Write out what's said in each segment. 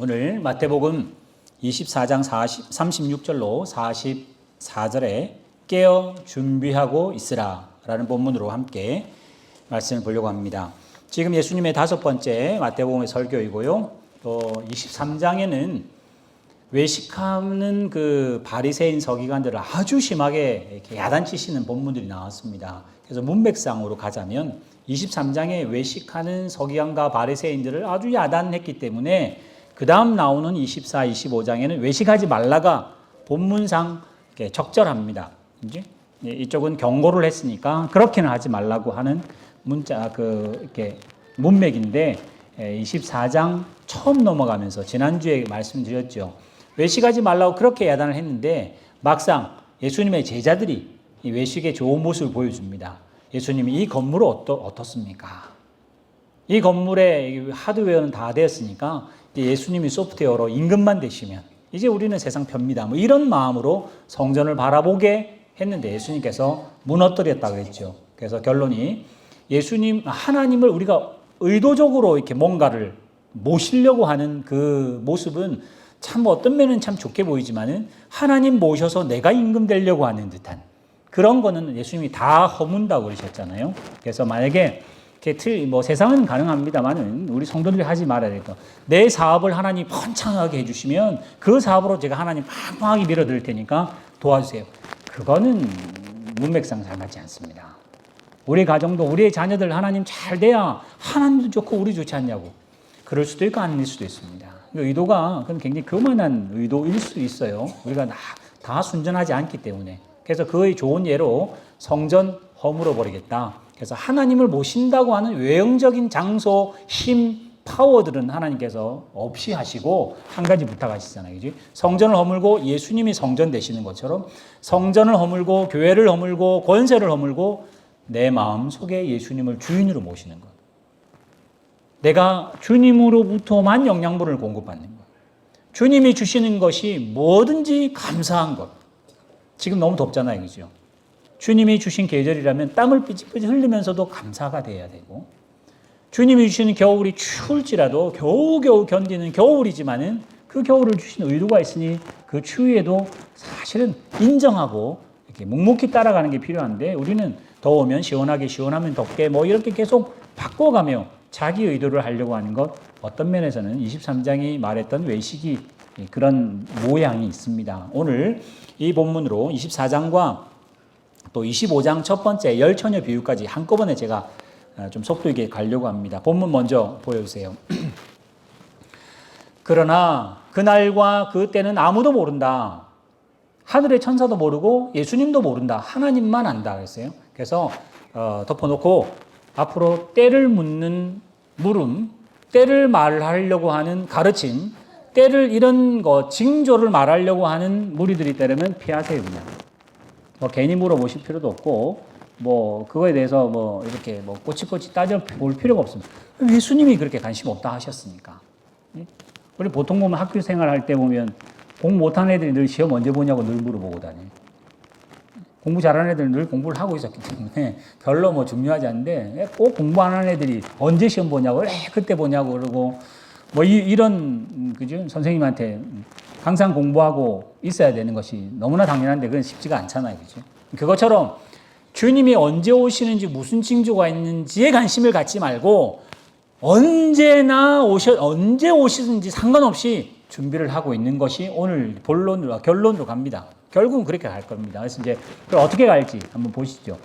오늘 마태복음 24장 36절로 44절에 깨어 준비하고 있으라 라는 본문으로 함께 말씀을 보려고 합니다. 지금 예수님의 5번째 마태복음의 설교이고요. 또 23장에는 외식하는 그 바리새인 서기관들을 아주 심하게 이렇게 야단치시는 본문들이 나왔습니다. 그래서 문맥상으로 가자면 23장에 외식하는 서기관과 바리새인들을 아주 야단했기 때문에 그 다음 나오는 24, 25장에는 외식하지 말라가 본문상 적절합니다. 이쪽은 경고를 했으니까 그렇게는 하지 말라고 하는 이렇게 문맥인데 24장 처음 넘어가면서 지난주에 말씀드렸죠. 외식하지 말라고 그렇게 야단을 했는데 막상 예수님의 제자들이 이 외식의 좋은 모습을 보여줍니다. 예수님이 이 건물은 어떻습니까? 이 건물의 하드웨어는 다 되었으니까 예수님이 소프트웨어로 임금만 되시면 이제 우리는 세상 편입니다. 뭐 이런 마음으로 성전을 바라보게 했는데 예수님께서 무너뜨렸다고 했죠. 그래서 결론이 하나님을 우리가 의도적으로 이렇게 뭔가를 모시려고 하는 그 모습은 참 어떤 면은 참 좋게 보이지만은 하나님 모셔서 내가 임금 되려고 하는 듯한 그런 거는 예수님이 다 허문다고 그러셨잖아요. 그래서 만약에 세상은 가능합니다만은 우리 성도들이 하지 말아야 될 거. 내 사업을 하나님 번창하게 해주시면 그 사업으로 제가 하나님 팡팡하게 밀어드릴 테니까 도와주세요. 그거는 문맥상 잘 맞지 않습니다. 우리 가정도 우리의 자녀들 하나님 잘 돼야 하나님도 좋고 우리 좋지 않냐고. 그럴 수도 있고 아닐 수도 있습니다. 의도가 그건 굉장히 교만한 의도일 수 있어요. 우리가 다 순전하지 않기 때문에. 그래서 그의 좋은 예로 성전 허물어 버리겠다. 그래서 하나님을 모신다고 하는 외형적인 장소, 힘, 파워들은 하나님께서 없이 하시고 한 가지 부탁하시잖아요. 그지? 성전을 허물고 예수님이 성전 되시는 것처럼 성전을 허물고 교회를 허물고 권세를 허물고 내 마음 속에 예수님을 주인으로 모시는 것. 내가 주님으로부터만 영양분을 공급받는 것. 주님이 주시는 것이 뭐든지 감사한 것. 지금 너무 덥잖아요. 그죠? 주님이 주신 계절이라면 땀을 삐질삐질 흘리면서도 감사가 돼야 되고 주님이 주시는 겨울이 추울지라도 겨우겨우 견디는 겨울이지만은 그 겨울을 주신 의도가 있으니 그 추위에도 사실은 인정하고 이렇게 묵묵히 따라가는 게 필요한데 우리는 더우면 시원하게 시원하면 덥게 뭐 이렇게 계속 바꿔가며 자기 의도를 하려고 하는 것 어떤 면에서는 23장이 말했던 외식이 그런 모양이 있습니다. 오늘 이 본문으로 24장과 또 25장 첫 번째 열처녀 비유까지 한꺼번에 제가 좀 속도 있게 가려고 합니다. 본문 먼저 보여주세요. 그러나 그날과 그 때는 아무도 모른다. 하늘의 천사도 모르고 예수님도 모른다. 하나님만 안다 그랬어요. 그래서 덮어놓고 앞으로 때를 묻는 물음, 때를 말하려고 하는 가르침, 때를 이런 거 징조를 말하려고 하는 무리들이 있다면 피하세요 그냥. 괜히 물어보실 필요도 없고, 그거에 대해서 이렇게 꼬치꼬치 따져볼 필요가 없습니다. 예수님이 그렇게 관심 없다 하셨으니까. 우리 보통 보면 학교 생활할 때 보면 공부 못하는 애들이 늘 시험 언제 보냐고 늘 물어보고 다녀요. 공부 잘하는 애들은 늘 공부를 하고 있었기 때문에 별로 중요하지 않은데 꼭 공부 안 하는 애들이 언제 시험 보냐고, 그때 보냐고 그러고, 이런, 그죠? 선생님한테 항상 공부하고 있어야 되는 것이 너무나 당연한데 그건 쉽지가 않잖아요. 그죠? 그것처럼 주님이 언제 오시는지 무슨 징조가 있는지에 관심을 갖지 말고 언제 오시든지 상관없이 준비를 하고 있는 것이 오늘 결론으로 갑니다. 결국은 그렇게 갈 겁니다. 그래서 이제 어떻게 갈지 한번 보시죠.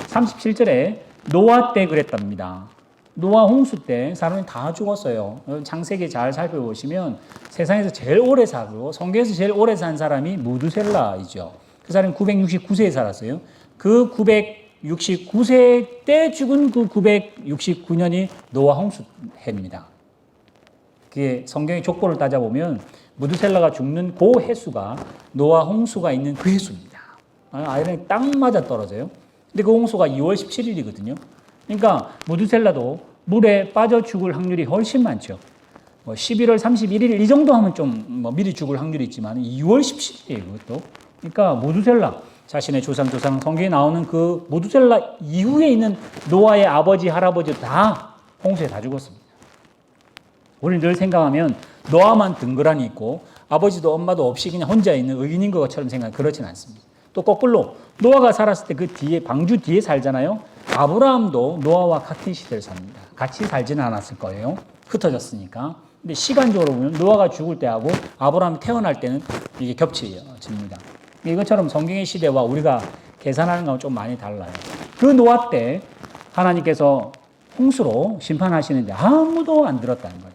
37절에 노아 때 그랬답니다. 노아 홍수 때 사람이 다 죽었어요. 창세기 잘 살펴보시면 세상에서 제일 오래 살고 성경에서 제일 오래 산 사람이 무두셀라이죠. 그 사람이 969세에 살았어요. 그 969세 때 죽은 그 969년이 노아 홍수 해입니다. 그게 성경의 족보를 따져보면 무두셀라가 죽는 그 해수가 노아 홍수가 있는 그 해수입니다. 아이랑 딱 맞아 떨어져요. 근데 그 홍수가 2월 17일이거든요. 그러니까 무두셀라도 물에 빠져 죽을 확률이 훨씬 많죠. 11월 31일 이 정도 하면 좀 미리 죽을 확률이 있지만 2월 17일이에요. 그것도. 그러니까 무두셀라 자신의 조상 성경에 나오는 그 무두셀라 이후에 있는 노아의 아버지 할아버지 다 홍수에 다 죽었습니다. 우리 늘 생각하면 노아만 덩그러니 있고 아버지도 엄마도 없이 그냥 혼자 있는 의인인 것처럼 생각하면 그렇진 않습니다. 또 거꾸로 노아가 살았을 때 그 뒤에 방주 뒤에 살잖아요. 아브라함도 노아와 같은 시대를 삽니다. 같이 살지는 않았을 거예요. 흩어졌으니까. 근데 시간적으로 보면 노아가 죽을 때하고 아브라함이 태어날 때는 이게 겹쳐집니다. 이것처럼 성경의 시대와 우리가 계산하는 거하고 좀 많이 달라요. 그 노아 때 하나님께서 홍수로 심판하시는데 아무도 안 들었다는 거예요.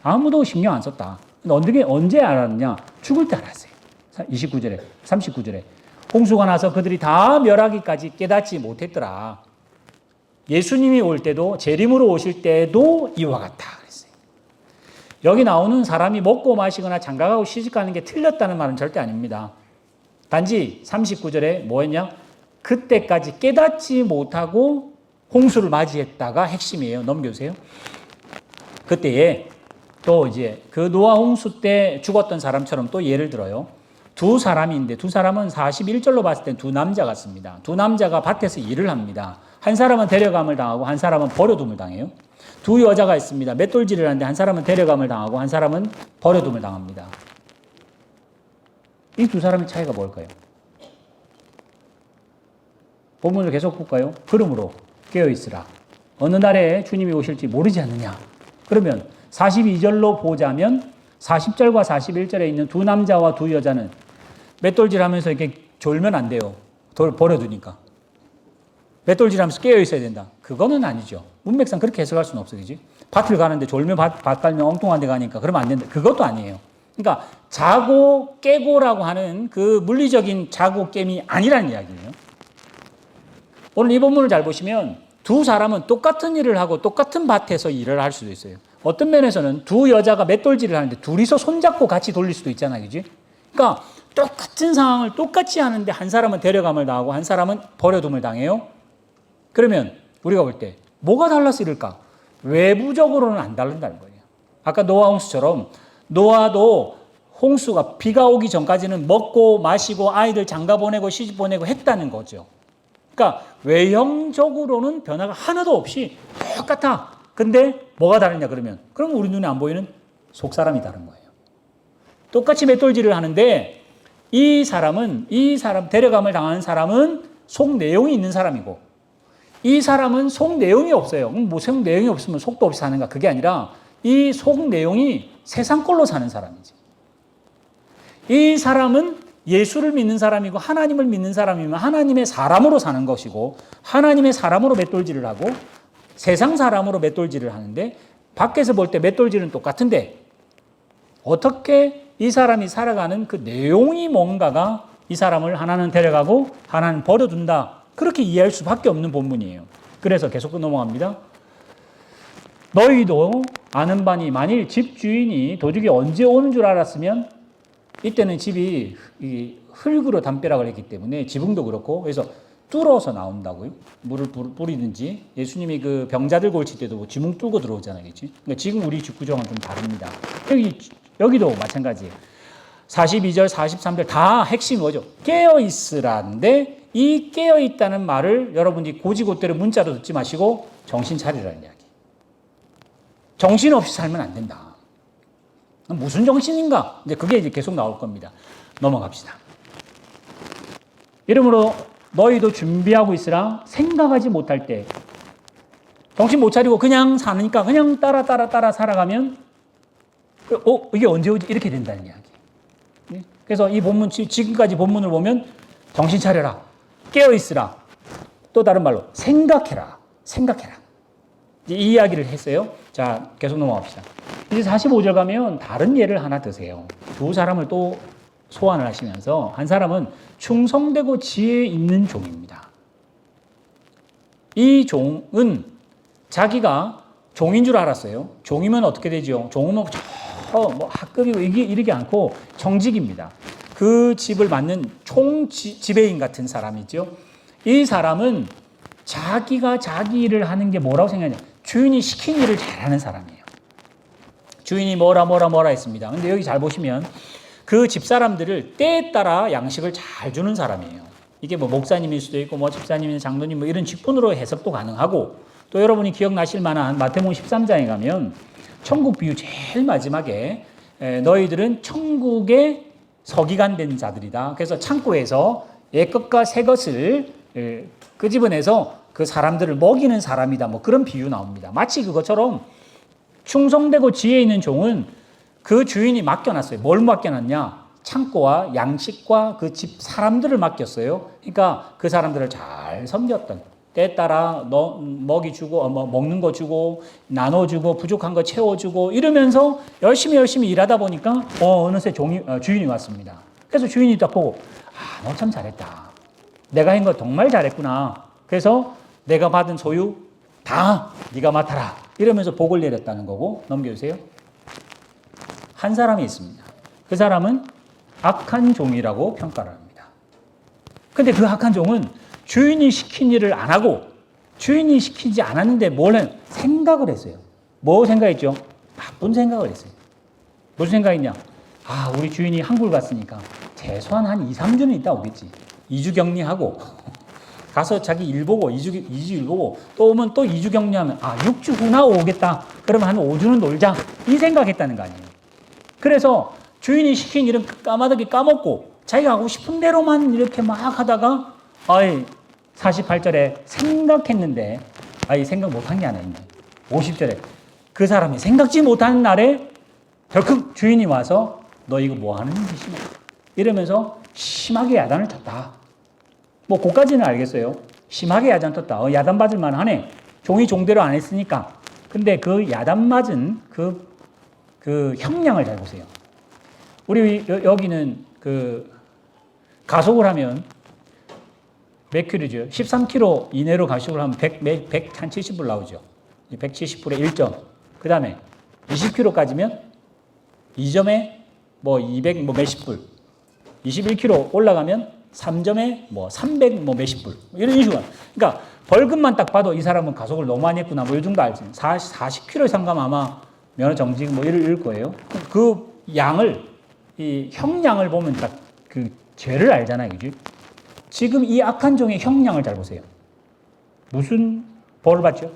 아무도 신경 안 썼다. 근데 언제 알았냐? 죽을 때 알았어요. 29절에, 39절에. 홍수가 나서 그들이 다 멸하기까지 깨닫지 못했더라. 예수님이 올 때도, 재림으로 오실 때도 이와 같다. 그랬어요. 여기 나오는 사람이 먹고 마시거나 장가가고 시집가는 게 틀렸다는 말은 절대 아닙니다. 단지 39절에 뭐 했냐? 그때까지 깨닫지 못하고 홍수를 맞이했다가 핵심이에요. 넘겨주세요. 그때에 또 이제 그 노아 홍수 때 죽었던 사람처럼 또 예를 들어요. 두 사람인데 두 사람은 41절로 봤을 때 두 남자 같습니다. 두 남자가 밭에서 일을 합니다. 한 사람은 데려감을 당하고 한 사람은 버려둠을 당해요. 두 여자가 있습니다. 맷돌질을 하는데 한 사람은 데려감을 당하고 한 사람은 버려둠을 당합니다. 이 두 사람의 차이가 뭘까요? 본문을 계속 볼까요? 그러므로 깨어있으라. 어느 날에 주님이 오실지 모르지 않느냐. 그러면 42절로 보자면 40절과 41절에 있는 두 남자와 두 여자는 맷돌질하면서 이렇게 졸면 안 돼요. 돌 버려두니까. 맷돌질하면서 깨어 있어야 된다. 그거는 아니죠. 문맥상 그렇게 해석할 수는 없어, 그지? 밭을 가는데 졸면 밭 갈면 엉뚱한 데 가니까 그러면 안 된다. 그것도 아니에요. 그러니까 자고 깨고라고 하는 그 물리적인 자고 깹이 아니라는 이야기예요. 오늘 이 본문을 잘 보시면 두 사람은 똑같은 일을 하고 똑같은 밭에서 일을 할 수도 있어요. 어떤 면에서는 두 여자가 맷돌질을 하는데 둘이서 손잡고 같이 돌릴 수도 있잖아요. 그지? 그러니까 똑같은 상황을 똑같이 하는데 한 사람은 데려감을 당하고 한 사람은 버려둠을 당해요. 그러면 우리가 볼 때 뭐가 달라서 이럴까? 외부적으로는 안 다른다는 거예요. 아까 노아 홍수처럼 노아도 홍수가 비가 오기 전까지는 먹고 마시고 아이들 장가 보내고 시집 보내고 했다는 거죠. 그러니까 외형적으로는 변화가 하나도 없이 똑같아. 근데 뭐가 다르냐 그러면 그럼 우리 눈에 안 보이는 속사람이 다른 거예요. 똑같이 맷돌질을 하는데 이 사람 데려감을 당하는 사람은 속 내용이 있는 사람이고 이 사람은 속 내용이 없어요. 뭐 속 내용이 없으면 속도 없이 사는가? 그게 아니라 이 속 내용이 세상 꼴로 사는 사람이지. 이 사람은 예수를 믿는 사람이고 하나님을 믿는 사람이면 하나님의 사람으로 사는 것이고 하나님의 사람으로 맷돌질을 하고 세상 사람으로 맷돌질을 하는데 밖에서 볼 때 맷돌질은 똑같은데 어떻게 이 사람이 살아가는 그 내용이 뭔가가 이 사람을 하나는 데려가고 하나는 버려둔다. 그렇게 이해할 수밖에 없는 본문이에요. 그래서 계속 넘어갑니다. 너희도 아는 바니 만일 집주인이 도둑이 언제 오는 줄 알았으면 이때는 집이 흙으로 담벼락을 했기 때문에 지붕도 그렇고 그래서 뚫어서 나온다고요. 물을 뿌리든지 예수님이 그 병자들 골칠 때도 뭐 지붕 뚫고 들어오잖아요. 그러니까 지금 우리 집 구조는 좀 다릅니다. 여기도 마찬가지예요. 42절, 43절 다 핵심이 뭐죠? 깨어있으라는데 이 깨어있다는 말을 여러분이 고지고대로 문자로 듣지 마시고 정신 차리라는 이야기. 정신없이 살면 안 된다. 무슨 정신인가? 이제 그게 이제 계속 나올 겁니다. 넘어갑시다. 이러므로 너희도 준비하고 있으라. 생각하지 못할 때 정신 못 차리고 그냥 사니까 그냥 따라 살아가면 이게 언제 오지? 이렇게 된다는 이야기. 그래서 이 본문 지금까지 본문을 보면 정신 차려라. 깨어 있으라. 또 다른 말로 생각해라. 이제 이 이야기를 했어요. 자, 계속 넘어갑시다. 이제 45절 가면 다른 예를 하나 드세요. 두 사람을 또 소환을 하시면서 한 사람은 충성되고 지혜 있는 종입니다. 이 종은 자기가 종인 줄 알았어요. 종이면 어떻게 되죠? 종은 뭐 학급이고 이러지 않고 정직입니다. 그 집을 맡는 지배인 같은 사람이죠. 이 사람은 자기가 자기 일을 하는 게 뭐라고 생각하냐? 주인이 시킨 일을 잘하는 사람이에요. 주인이 뭐라 했습니다. 근데 여기 잘 보시면 그 집사람들을 때에 따라 양식을 잘 주는 사람이에요. 이게 뭐 목사님일 수도 있고 뭐 집사님이나 장로님 뭐 이런 직분으로 해석도 가능하고 또 여러분이 기억나실 만한 마태복음 13장에 가면 천국 비유 제일 마지막에 너희들은 천국의 서기관 된 자들이다. 그래서 창고에서 옛것과 새것을 끄집어내서 그 사람들을 먹이는 사람이다. 뭐 그런 비유 나옵니다. 마치 그것처럼 충성되고 지혜 있는 종은 그 주인이 맡겨놨어요. 뭘 맡겨놨냐? 창고와 양식과 그 집 사람들을 맡겼어요. 그러니까 그 사람들을 잘 섬겼던, 때에 따라 먹이 주고 먹는 거 주고 나눠주고 부족한 거 채워주고 이러면서 열심히 일하다 보니까 어느새 주인이 왔습니다. 그래서 주인이 딱 보고 너 참 잘했다. 내가 한 거 정말 잘했구나. 그래서 내가 받은 소유 다 네가 맡아라. 이러면서 복을 내렸다는 거고. 넘겨주세요. 한 사람이 있습니다. 그 사람은 악한 종이라고 평가를 합니다. 근데 그 악한 종은 주인이 시킨 일을 안 하고 주인이 시키지 않았는데 생각을 했어요. 뭐 생각했죠? 나쁜 생각을 했어요. 무슨 생각이냐? 우리 주인이 한국을 갔으니까 최소한 한 2, 3주는 있다 오겠지. 2주 격리하고 가서 자기 일 보고 2주 일 보고 또 오면 또 2주 격리하면 6주 후나 오겠다. 그러면 한 5주는 놀자. 이 생각했다는 거 아니에요. 그래서 주인이 시킨 일은 까마득히 까먹고 자기가 하고 싶은 대로만 이렇게 막 하다가 48절에 생각했는데 생각 못한 게 하나 있네. 50절에 그 사람이 생각지 못하는 날에 덜컥 주인이 와서 너 이거 뭐 하는 짓이냐 이러면서 심하게 야단을 쳤다. 뭐 그까지는 알겠어요. 심하게 야단 쳤다. 야단 맞을 만하네. 종이 종대로 안 했으니까. 근데 그 야단 맞은 그 형량을 잘 보세요. 우리 여기는 가속을 하면 몇 킬로죠? 13km 이내로 가속을 하면 170불 나오죠. 170불에 1점. 그 다음에 20km까지면 2점에 200 몇십 불. 21km 올라가면 3점에 300 몇십 불. 이런 식으로. 그러니까 벌금만 딱 봐도 이 사람은 가속을 너무 많이 했구나. 이 정도 알지. 40km 이상 가면 아마 면허 정지 이럴 거예요. 그 양을, 이 형량을 보면 딱 그 죄를 알잖아요. 그지? 지금 이 악한 종의 형량을 잘 보세요. 무슨 벌을 받죠?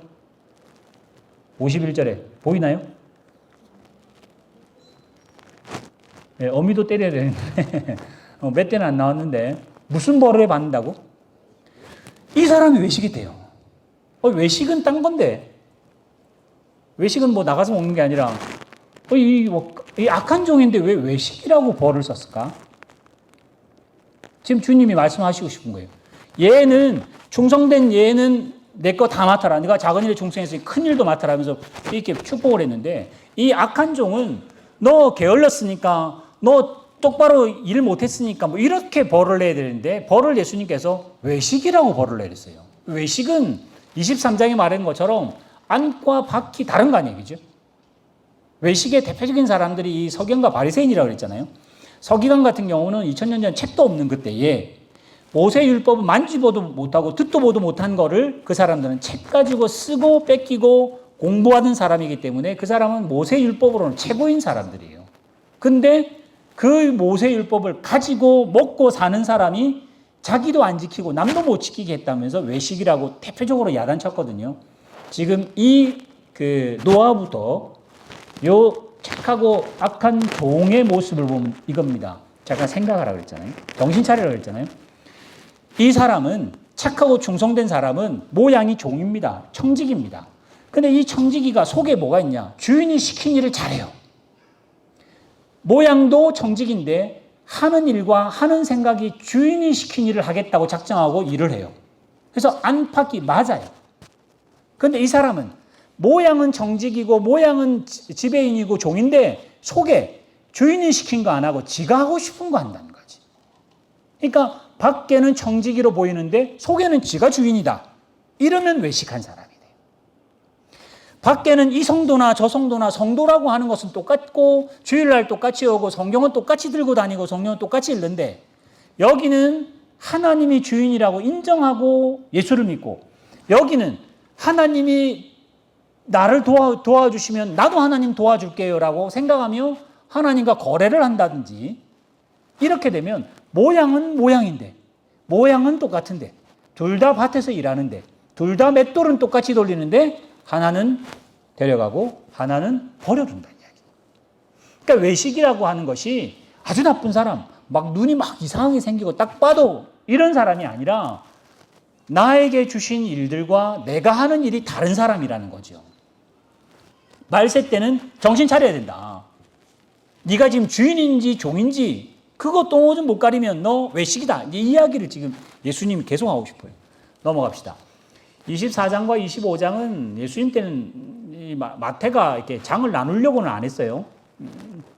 51절에 보이나요? 네, 어미도 때려야 되는데 몇 대는 안 나왔는데 무슨 벌을 받는다고? 이 사람이 외식했대요. 외식은 딴 건데 외식은 나가서 먹는 게 아니라 이 악한 종인데 왜 외식이라고 벌을 썼을까? 지금 주님이 말씀하시고 싶은 거예요. 얘는 충성된 얘는 내 거 다 맡아라. 네가 작은 일에 충성했으니 큰 일도 맡아라 하면서 이렇게 축복을 했는데 이 악한 종은 너 게을렀으니까 너 똑바로 일 못했으니까 이렇게 벌을 내야 되는데 벌을 예수님께서 외식이라고 벌을 내렸어요. 외식은 23장에 말한 것처럼 안과 밖이 다른 거 아니에요. 그죠? 외식의 대표적인 사람들이 이 서기관과 바리새인이라고 그랬잖아요. 서기관 같은 경우는 2000년 전 책도 없는 그때에 모세율법은 만지보도 못하고 듣도 보도 못한 거를 그 사람들은 책 가지고 쓰고 뺏기고 공부하던 사람이기 때문에 그 사람은 모세율법으로는 최고인 사람들이에요. 근데 그 모세율법을 가지고 먹고 사는 사람이 자기도 안 지키고 남도 못 지키게 했다면서 외식이라고 대표적으로 야단쳤거든요. 지금 노아부터 요 착하고 악한 종의 모습을 보면 이겁니다. 잠깐 생각하라 그랬잖아요. 정신 차리라 그랬잖아요. 이 사람은 착하고 충성된 사람은 모양이 종입니다. 청지기입니다. 근데 이 청지기가 속에 뭐가 있냐? 주인이 시킨 일을 잘해요. 모양도 청지기인데 하는 일과 하는 생각이 주인이 시킨 일을 하겠다고 작정하고 일을 해요. 그래서 안팎이 맞아요. 근데 이 사람은 모양은 정직이고 모양은 지배인이고 종인데 속에 주인이 시킨 거 안 하고 지가 하고 싶은 거 한다는 거지. 그러니까 밖에는 정직이로 보이는데 속에는 지가 주인이다. 이러면 외식한 사람이 돼요. 밖에는 이 성도나 저 성도나 성도라고 하는 것은 똑같고 주일날 똑같이 오고 성경은 똑같이 들고 다니고 성경은 똑같이 읽는데 여기는 하나님이 주인이라고 인정하고 예수를 믿고 여기는 하나님이 나를 도와주시면 나도 하나님 도와줄게요 라고 생각하며 하나님과 거래를 한다든지 이렇게 되면 모양은 모양인데 모양은 똑같은데 둘 다 밭에서 일하는데 둘 다 맷돌은 똑같이 돌리는데 하나는 데려가고 하나는 버려둔다는 이야기. 그러니까 외식이라고 하는 것이 아주 나쁜 사람, 막 눈이 막 이상하게 생기고 딱 봐도 이런 사람이 아니라 나에게 주신 일들과 내가 하는 일이 다른 사람이라는 거죠. 말세 때는 정신 차려야 된다. 네가 지금 주인인지 종인지 그거 똥오줌 못 가리면 너 외식이다. 이 이야기를 지금 예수님이 계속 하고 싶어요. 넘어갑시다. 24장과 25장은 예수님 때는 이 마태가 이렇게 장을 나누려고는 안 했어요.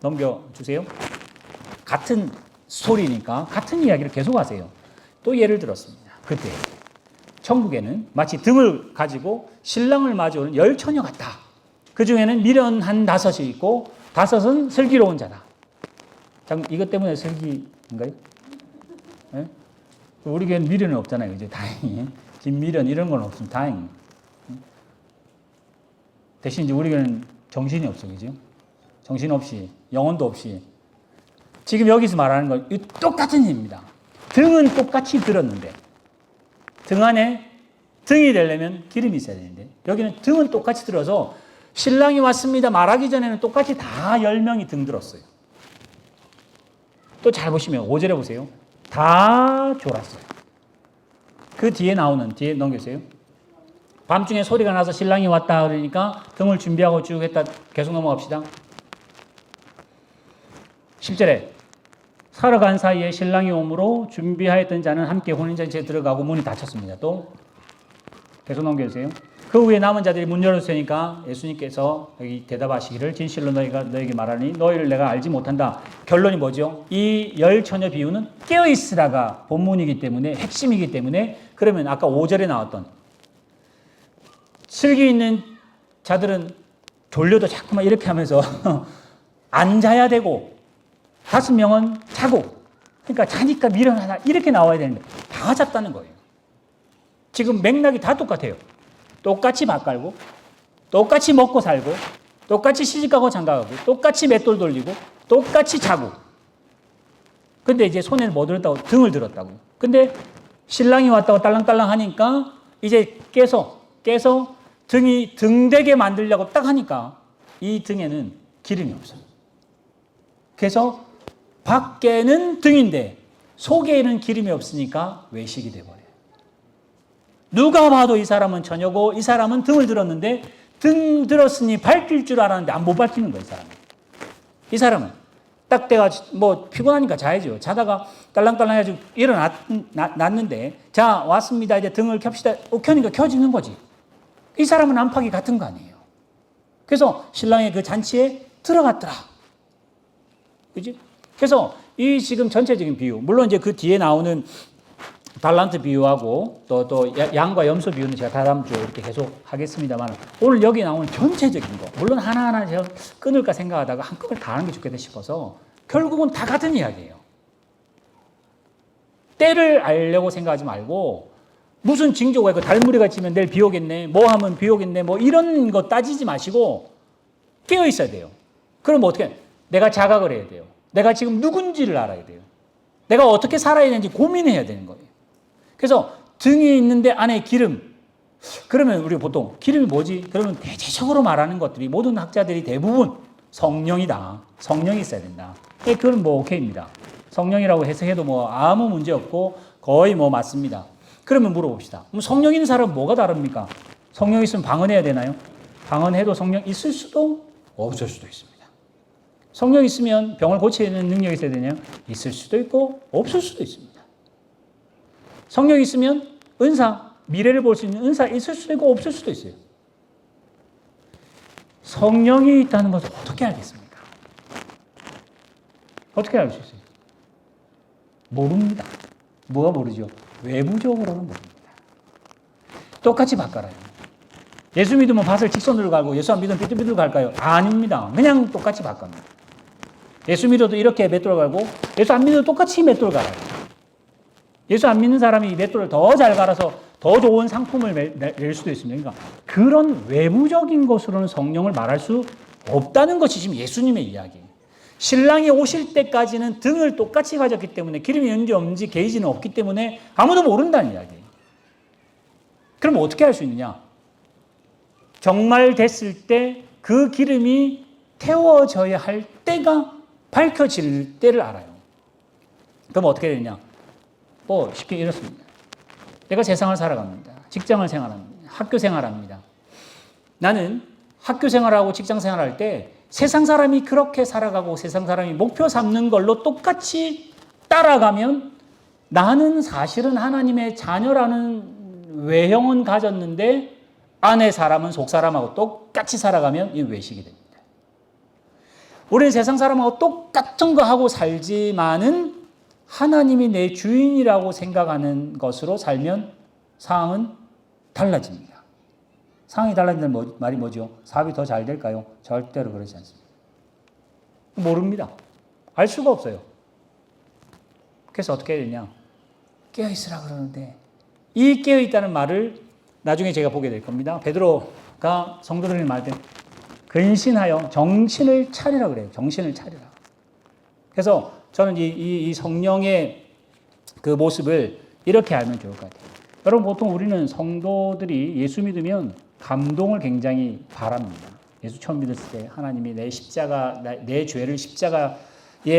넘겨주세요. 같은 스토리니까 같은 이야기를 계속 하세요. 또 예를 들었습니다. 그때 천국에는 마치 등을 가지고 신랑을 맞이오는 10처녀 같다. 그 중에는 미련 한 5이 있고 5은 슬기로운 자다. 이것 때문에 슬기인가요? 네? 우리 교회는 미련은 없잖아요. 이제 다행히. 지금 미련 이런 건 없으면 다행히. 대신 이제 우리 교회는 정신이 없어. 그죠? 정신 없이, 영혼도 없이. 지금 여기서 말하는 건 똑같은 일입니다. 등은 똑같이 들었는데, 등 안에 등이 되려면 기름이 있어야 되는데, 여기는 등은 똑같이 들어서 신랑이 왔습니다 말하기 전에는 똑같이 다 10명이 등 들었어요. 또 잘 보시면 5절에 보세요. 다 졸았어요. 그 뒤에 나오는, 뒤에 넘겨주세요. 밤중에 소리가 나서 신랑이 왔다 그러니까 등을 준비하고 쭉 했다. 계속 넘어갑시다. 10절에 사러 간 사이에 신랑이 오므로 준비하였던 자는 함께 혼인잔치에 들어가고 문이 닫혔습니다. 또 계속 넘겨주세요. 그 후에 남은 자들이 문 열어주니까 예수님께서 여기 대답하시기를 진실로 너에게 말하니 너희를 내가 알지 못한다. 결론이 뭐죠? 이 10처녀 비유는 깨어있으라가 본문이기 때문에 핵심이기 때문에 그러면 아까 5절에 나왔던 슬기 있는 자들은 졸려도 자꾸만 이렇게 하면서 앉아야 되고 5명은 자고 그러니까 자니까 미련하다 이렇게 나와야 되는데 다 잤다는 거예요. 지금 맥락이 다 똑같아요. 똑같이 밥 갈고 똑같이 먹고 살고 똑같이 시집가고 장가가고 똑같이 맷돌 돌리고 똑같이 자고 근데 이제 손에는 뭐 들었다고? 등을 들었다고. 근데 신랑이 왔다고 딸랑딸랑 하니까 이제 깨서 등이 등되게 만들려고 딱 하니까 이 등에는 기름이 없어요. 그래서 밖에는 등인데 속에는 기름이 없으니까 외식이 돼버려요. 누가 봐도 이 사람은 처녀고 이 사람은 등을 들었는데 등 들었으니 밝힐 줄 알았는데 안 못 밝히는 거예요. 이 사람은 딱 때가 뭐 피곤하니까 자야죠. 자다가 딸랑딸랑 해가지고 일어났는데 자 왔습니다. 이제 등을 켭시다. 켜니까 켜지는 거지. 이 사람은 안팎이 같은 거 아니에요. 그래서 신랑의 그 잔치에 들어갔더라. 그지? 그래서 이 지금 전체적인 비유, 물론 이제 그 뒤에 나오는 달란트 비유하고 또 양과 염소 비유는 제가 다음 주에 이렇게 계속 하겠습니다만 오늘 여기 나오는 전체적인 거, 물론 하나하나 제가 끊을까 생각하다가 한꺼번에 다 하는 게 좋겠다 싶어서 결국은 다 같은 이야기예요. 때를 알려고 생각하지 말고 무슨 징조가 있고 달무리가 지면 내일 비 오겠네, 뭐 하면 비 오겠네, 뭐 이런 거 따지지 마시고 깨어 있어야 돼요. 그럼 어떻게? 내가 자각을 해야 돼요. 내가 지금 누군지를 알아야 돼요. 내가 어떻게 살아야 되는지 고민해야 되는 거예요. 그래서 등이 있는데 안에 기름. 그러면 우리가 보통 기름이 뭐지? 그러면 대체적으로 말하는 것들이 모든 학자들이 대부분 성령이다. 성령이 있어야 된다. 그건 뭐 오케이입니다. 성령이라고 해석해도 뭐 아무 문제 없고 거의 뭐 맞습니다. 그러면 물어봅시다. 그럼 성령 있는 사람은 뭐가 다릅니까? 성령 있으면 방언해야 되나요? 방언해도 성령 있을 수도 없을 수도 있습니다. 성령 있으면 병을 고치는 능력이 있어야 되나요? 있을 수도 있고 없을 수도 있습니다. 성령 있으면 은사, 미래를 볼 수 있는 은사 있을 수도 있고 없을 수도 있어요. 성령이 있다는 것을 어떻게 알겠습니까? 어떻게 알 수 있어요? 모릅니다. 뭐가 모르죠? 외부적으로는 모릅니다. 똑같이 바꿔라요. 예수 믿으면 밭을 직선으로 갈고 예수 안 믿으면 삐뚤삐뚤 갈까요? 아닙니다. 그냥 똑같이 바꿔니다. 예수 믿어도 이렇게 맷돌 갈고 예수 안 믿어도 똑같이 맷돌 갈아요. 예수 안 믿는 사람이 맷돌을 더 잘 갈아서 더 좋은 상품을 낼 수도 있습니다. 그러니까 그런 외부적인 것으로는 성령을 말할 수 없다는 것이 지금 예수님의 이야기예요. 신랑이 오실 때까지는 등을 똑같이 가졌기 때문에 기름이 있는지 없는지 게이지는 없기 때문에 아무도 모른다는 이야기예요. 그럼 어떻게 할 수 있느냐? 정말 됐을 때 그 기름이 태워져야 할 때가 밝혀질 때를 알아요. 그럼 어떻게 되냐? 쉽게 이렇습니다. 내가 세상을 살아갑니다. 직장을 생활합니다. 학교 생활합니다. 나는 학교 생활하고 직장 생활할 때 세상 사람이 그렇게 살아가고 세상 사람이 목표 삼는 걸로 똑같이 따라가면 나는 사실은 하나님의 자녀라는 외형은 가졌는데 안의 사람은 속 사람하고 똑같이 살아가면 이 외식이 됩니다. 우리는 세상 사람하고 똑같은 거 하고 살지만은 하나님이 내 주인이라고 생각하는 것으로 살면 상황은 달라집니다. 상황이 달라진다는 말이 뭐죠? 사업이 더 잘 될까요? 절대로 그렇지 않습니다. 모릅니다. 알 수가 없어요. 그래서 어떻게 해야 되냐? 깨어있으라 그러는데 이 깨어있다는 말을 나중에 제가 보게 될 겁니다. 베드로가 성도들에게 말할 때 근신하여 정신을 차리라 그래요. 정신을 차리라. 그래서 저는 이 성령의 그 모습을 이렇게 알면 좋을 것 같아요. 여러분 보통 우리는 성도들이 예수 믿으면 감동을 굉장히 바랍니다. 예수 처음 믿었을 때 하나님이 내 십자가, 내 죄를 십자가에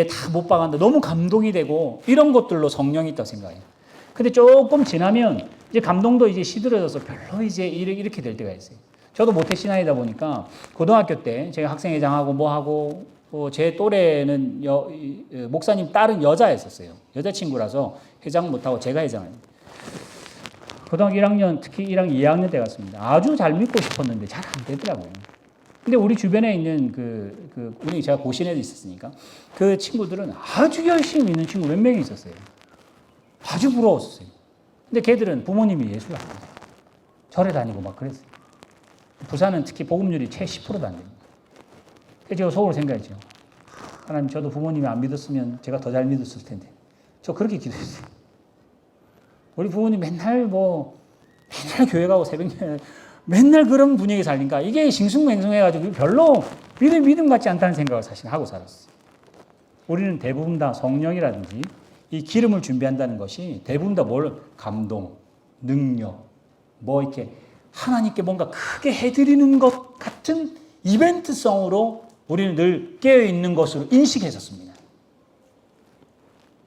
다 못 박았는데 너무 감동이 되고 이런 것들로 성령이 있다고 생각해요. 근데 조금 지나면 이제 감동도 이제 시들어져서 별로 이제 이렇게 될 때가 있어요. 저도 모태 신앙이다 보니까 고등학교 때 제가 학생회장하고 뭐하고 제 또래는 목사님 딸은 여자였었어요. 여자친구라서 회장 못하고 제가 회장합니다. 고등학교 1학년 특히 1학년 2학년 때 갔습니다. 아주 잘 믿고 싶었는데 잘 안 되더라고요. 근데 우리 주변에 있는 우리 제가 고신에도 있었으니까 그 친구들은 아주 열심히 믿는 친구 몇 명이 있었어요. 아주 부러웠어요. 근데 걔들은 부모님이 예수를 안 믿어요. 절에 다니고 막 그랬어요. 부산은 특히 복음률이 채 10%도 안 됩니다. 그래서 제가 속으로 생각했죠. 하나님 저도 부모님이 안 믿었으면 제가 더 잘 믿었을 텐데. 저 그렇게 기도했어요. 우리 부모님 맨날 교회 가고 새벽에 맨날 그런 분위기 살니까 이게 싱숭맹숭해가지고 별로 믿음 같지 않다는 생각을 사실 하고 살았어요. 우리는 대부분 다 성령이라든지 이 기름을 준비한다는 것이 대부분 다 감동, 능력, 이렇게 하나님께 뭔가 크게 해드리는 것 같은 이벤트성으로 우리는 늘 깨어있는 것으로 인식했었습니다.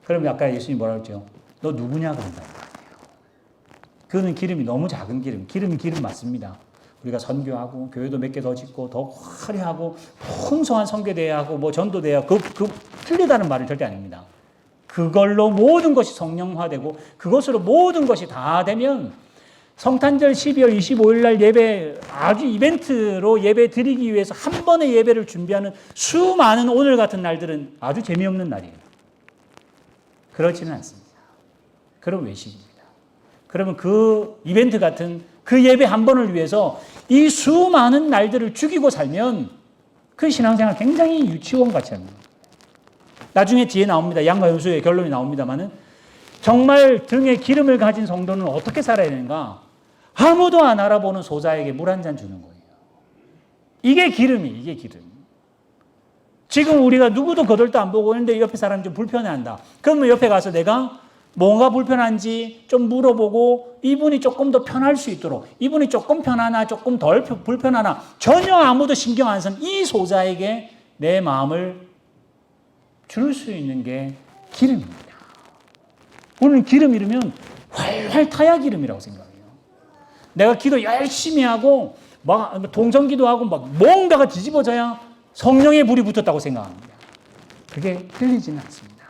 그럼 아까 예수님이 뭐라고 했죠? 너 누구냐 그런다. 그는 기름이 너무 작은 기름이 기름 맞습니다. 우리가 선교하고 교회도 몇 개 더 짓고 더 화려하고 풍성한 선교대회 하고 전도대회 하고 그 틀리다는 말은 절대 아닙니다. 그걸로 모든 것이 성령화되고 그것으로 모든 것이 다 되면 성탄절 12월 25일 날 예배 아주 이벤트로 예배 드리기 위해서 한 번의 예배를 준비하는 수많은 오늘 같은 날들은 아주 재미없는 날이에요. 그렇지는 않습니다. 그럼 외식입니다. 그러면 그 이벤트 같은 그 예배 한 번을 위해서 이 수많은 날들을 죽이고 살면 그 신앙생활 굉장히 유치원같이 합니다. 나중에 뒤에 나옵니다. 양과 염소의 결론이 나옵니다만은 정말 등에 기름을 가진 성도는 어떻게 살아야 되는가? 아무도 안 알아보는 소자에게 물 한 잔 주는 거예요. 이게 기름. 지금 우리가 누구도 거들도 안 보고 있는데 옆에 사람이 좀 불편해한다. 그러면 옆에 가서 내가 뭔가 불편한지 좀 물어보고 이분이 조금 더 편할 수 있도록 이분이 조금 편하나 조금 덜 불편하나 전혀 아무도 신경 안 쓴 이 소자에게 내 마음을 줄 수 있는 게 기름입니다. 오늘 기름 이르면 활활 타야 기름이라고 생각해요. 내가 기도 열심히 하고 막 동정기도하고 막 뭔가가 뒤집어져야 성령의 불이 붙었다고 생각합니다. 그게 틀리지는 않습니다.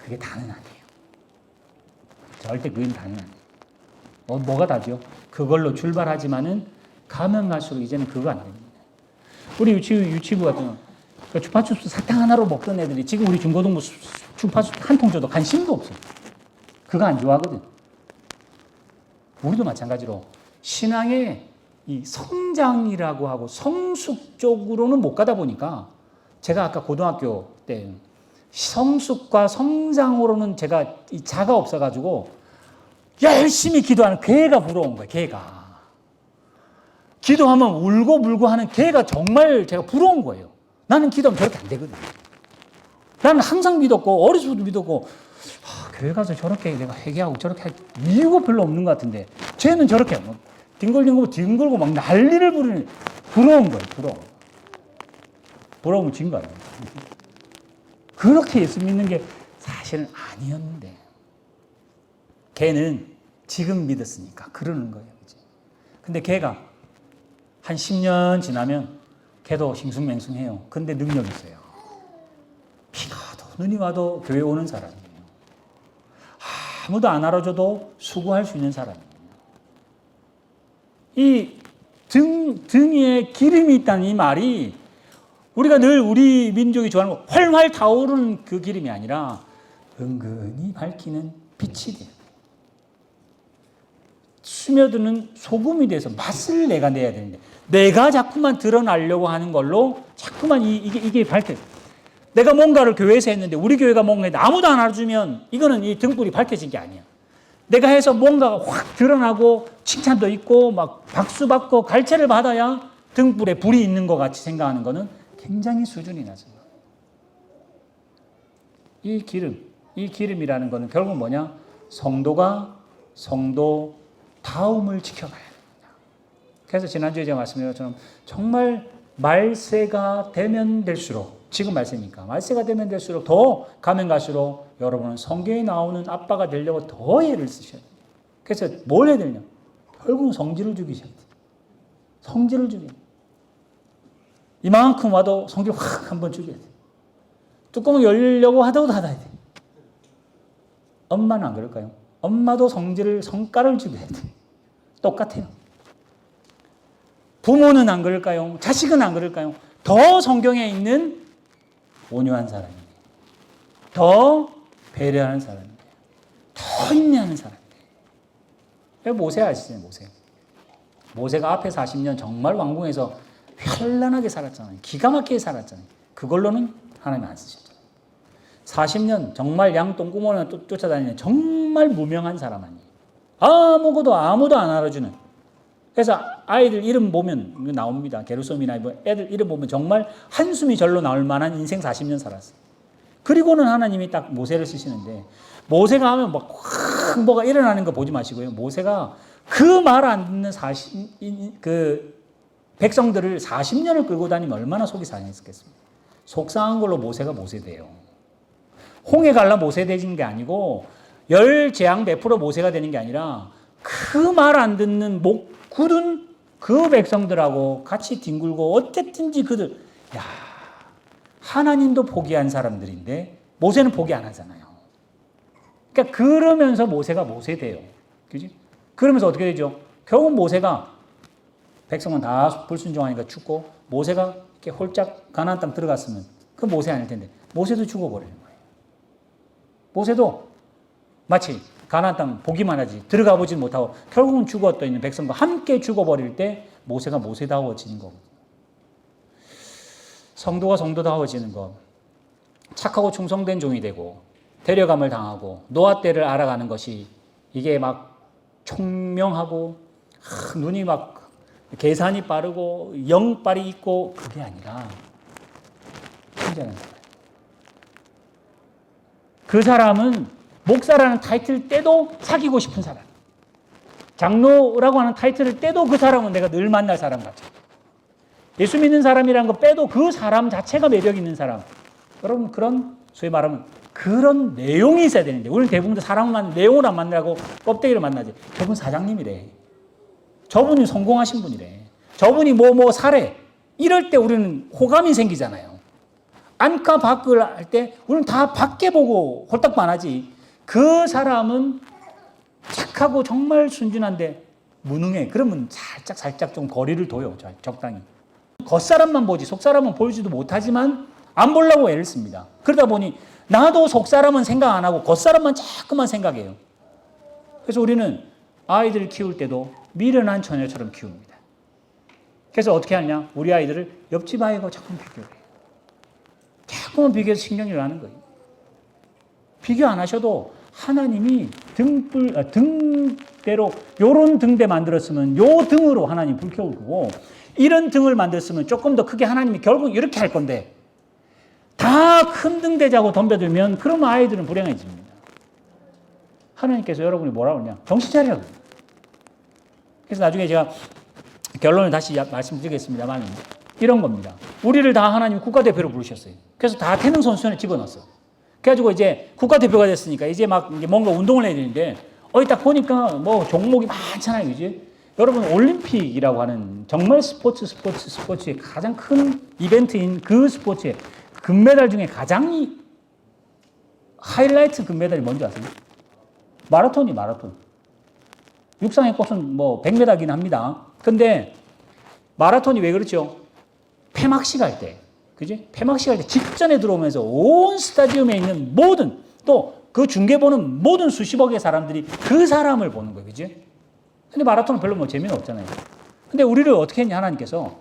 그게 다는 아니에요. 절대 그건 다는 아니에요. 뭐가 다죠? 그걸로 출발하지만은 가면 갈수록 이제는 그거 안 됩니다. 우리 유치부 같은 주파춥스 사탕 하나로 먹던 애들이 지금 우리 중고등부 주파춥스 한 통 줘도 관심도 없어요. 그거 안 좋아하거든. 우리도 마찬가지로 신앙의 이 성장이라고 하고 성숙 쪽으로는 못 가다 보니까 제가 아까 고등학교 때 성숙과 성장으로는 제가 이 자가 없어가지고 열심히 기도하는 걔가 부러운 거예요. 걔가 기도하면 울고 물고 하는 걔가 정말 제가 부러운 거예요. 나는 기도하면 저렇게 안 되거든. 나는 항상 믿었고 어려서부터 믿었고 교회 가서 저렇게 내가 회개하고 저렇게 할 이유가 별로 없는 것 같은데 쟤는 저렇게 막 뒹굴고 막 난리를 부르는 부러운 거예요. 부러우면 진 거 아니에요. 그렇게 예수 믿는 게 사실은 아니었는데 걔는 지금 믿었으니까 그러는 거예요. 그치? 근데 걔가 한 10년 지나면 걔도 싱숭맹숭해요. 근데 능력이 있어요. 비가 와도 눈이 와도 교회 오는 사람이에요. 아무도 안 알아줘도 수고할 수 있는 사람이에요. 이 등에 기름이 있다는 이 말이 우리가 늘 우리 민족이 좋아하는 거 활활 타오르는 그 기름이 아니라 은근히 밝히는 빛이 돼요. 스며드는 소금이 돼서 맛을 내가 내야 되는데 내가 자꾸만 드러나려고 하는 걸로 자꾸만 이게 밝혀요. 내가 뭔가를 교회에서 했는데 우리 교회가 뭔가 했는데 아무도 안 알아주면 이거는 이 등불이 밝혀진 게 아니야. 내가 해서 뭔가가 확 드러나고 칭찬도 있고 막 박수 받고 갈채를 받아야 등불에 불이 있는 것 같이 생각하는 거는 굉장히 수준이 낮습니다. 이 기름이라는 거는 결국 뭐냐? 성도가 성도다움을 지켜가야 됩니다. 그래서 지난주에 제가 말씀드린 것처럼 정말 말세가 되면 될수록 지금 말세니까 말세가 되면 될수록 더 가면 갈수록 여러분은 성경에 나오는 아빠가 되려고 더 애를 쓰셔야 돼요. 그래서 뭘 해야 되냐? 결국은 성질을 죽이셔야 돼요. 성질을 죽여야 돼요. 이만큼 와도 성질 확 한번 죽여야 돼요. 뚜껑을 열려고 하다도 닫아야 돼요. 엄마는 안 그럴까요? 엄마도 성깔을 죽여야 돼요. 똑같아요. 부모는 안 그럴까요? 자식은 안 그럴까요? 더 성경에 있는 온유한 사람이에요. 더 배려하는 사람이에요. 더 인내하는 사람이에요. 모세 아시죠? 모세가 앞에 40년 정말 왕궁에서 현란하게 살았잖아요. 기가 막히게 살았잖아요. 그걸로는 하나님 안 쓰셨잖아요. 40년 정말 양 똥구멍을 쫓아다니는 정말 무명한 사람 아니에요. 아무도 안 알아주는. 그래서 아이들 이름 보면 나옵니다. 게르솜이나 애들 이름 보면 정말 한숨이 절로 나올 만한 인생 40년 살았어요. 그리고는 하나님이 딱 모세를 쓰시는데 모세가 하면 막 확 뭐가 일어나는 거 보지 마시고요. 모세가 그 말 안 듣는 백성들을 40년을 끌고 다니면 얼마나 속이 상했겠습니까? 속상한 걸로 모세가 모세돼요. 홍해 갈라 모세되는 게 아니고 열 재앙 베풀어 모세가 되는 게 아니라 그 말 안 듣는 목 굳은 그 백성들하고 같이 뒹굴고 어쨌든지 그들 하나님도 포기한 사람들인데 모세는 포기 안 하잖아요. 그러니까 그러면서 모세가 모세돼요. 그지? 그러면서 어떻게 되죠? 결국 모세가 백성은 다 불순종하니까 죽고 모세가 이렇게 홀짝 가나안 땅 들어갔으면 그 모세 아닐 텐데 모세도 죽어버리는 거예요. 모세도 마치 가나안 땅 보기만 하지 들어가 보지 못하고 결국은 죽었던 있는 백성과 함께 죽어버릴 때 모세가 모세다워지는 거거든요. 성도가 성도다워지는 것, 착하고 충성된 종이 되고 데려감을 당하고 노아 때를 알아가는 것이 이게 막 총명하고 눈이 막 계산이 빠르고 영빨이 있고 그게 아니라 혼자는 사람. 그 사람은 목사라는 타이틀 때도 사귀고 싶은 사람. 장로라고 하는 타이틀을 떼도 그 사람은 내가 늘 만날 사람 같죠. 예수 믿는 사람이라는 거 빼도 그 사람 자체가 매력 있는 사람. 여러분 그런 소위 말하면 그런 내용이 있어야 되는데 우리는 대부분 사람만 내용을 안 만나고 껍데기를 만나지. 저분 사장님이래. 저분이 성공하신 분이래. 저분이 뭐 사래. 이럴 때 우리는 호감이 생기잖아요. 안과 밖을 할 때 우리는 다 밖에 보고 홀딱만 하지. 그 사람은 착하고 정말 순진한데 무능해. 그러면 살짝 좀 거리를 둬요. 적당히. 겉사람만 보지 속사람은 보이지도 못하지만 안 보려고 애를 씁니다. 그러다 보니 나도 속사람은 생각 안 하고 겉사람만 자꾸만 생각해요. 그래서 우리는 아이들을 키울 때도 미련한 처녀처럼 키웁니다. 그래서 어떻게 하냐? 우리 아이들을 옆집 아이하고 자꾸 비교해요. 자꾸만 비교해서 신경질 나는 거예요. 비교 안 하셔도 하나님이 등대로 요런 등대 만들었으면 요 등으로 하나님 불 켜올 거고 이런 등을 만들었으면 조금 더 크게 하나님이 결국 이렇게 할 건데 다 큰 등대자고 덤벼들면 그러면 아이들은 불행해집니다. 하나님께서 여러분이 뭐라고 그러냐? 정신 차리라고. 그래서 나중에 제가 결론을 다시 말씀드리겠습니다만 이런 겁니다. 우리를 다 하나님 국가대표로 부르셨어요. 그래서 다 태능 선수촌에 집어넣었어. 그래가지고 이제 국가대표가 됐으니까 이제 막 뭔가 운동을 해야 되는데, 딱 보니까 뭐 종목이 많잖아요. 그지? 여러분, 올림픽이라고 하는 정말 스포츠의 가장 큰 이벤트인 그 스포츠의 금메달 중에 가장 하이라이트 금메달이 뭔지 아세요? 마라톤. 육상의 꽃은 뭐 100m긴 합니다. 근데 마라톤이 왜 그렇죠? 폐막식 할 때, 그지? 폐막식 할 때 직전에 들어오면서 온 스타디움에 있는 모든, 또 그 중계 보는 모든 수십억의 사람들이 그 사람을 보는 거예요. 그지? 근데 마라톤은 별로 뭐 재미는 없잖아요. 근데 우리를 어떻게 했냐, 하나님께서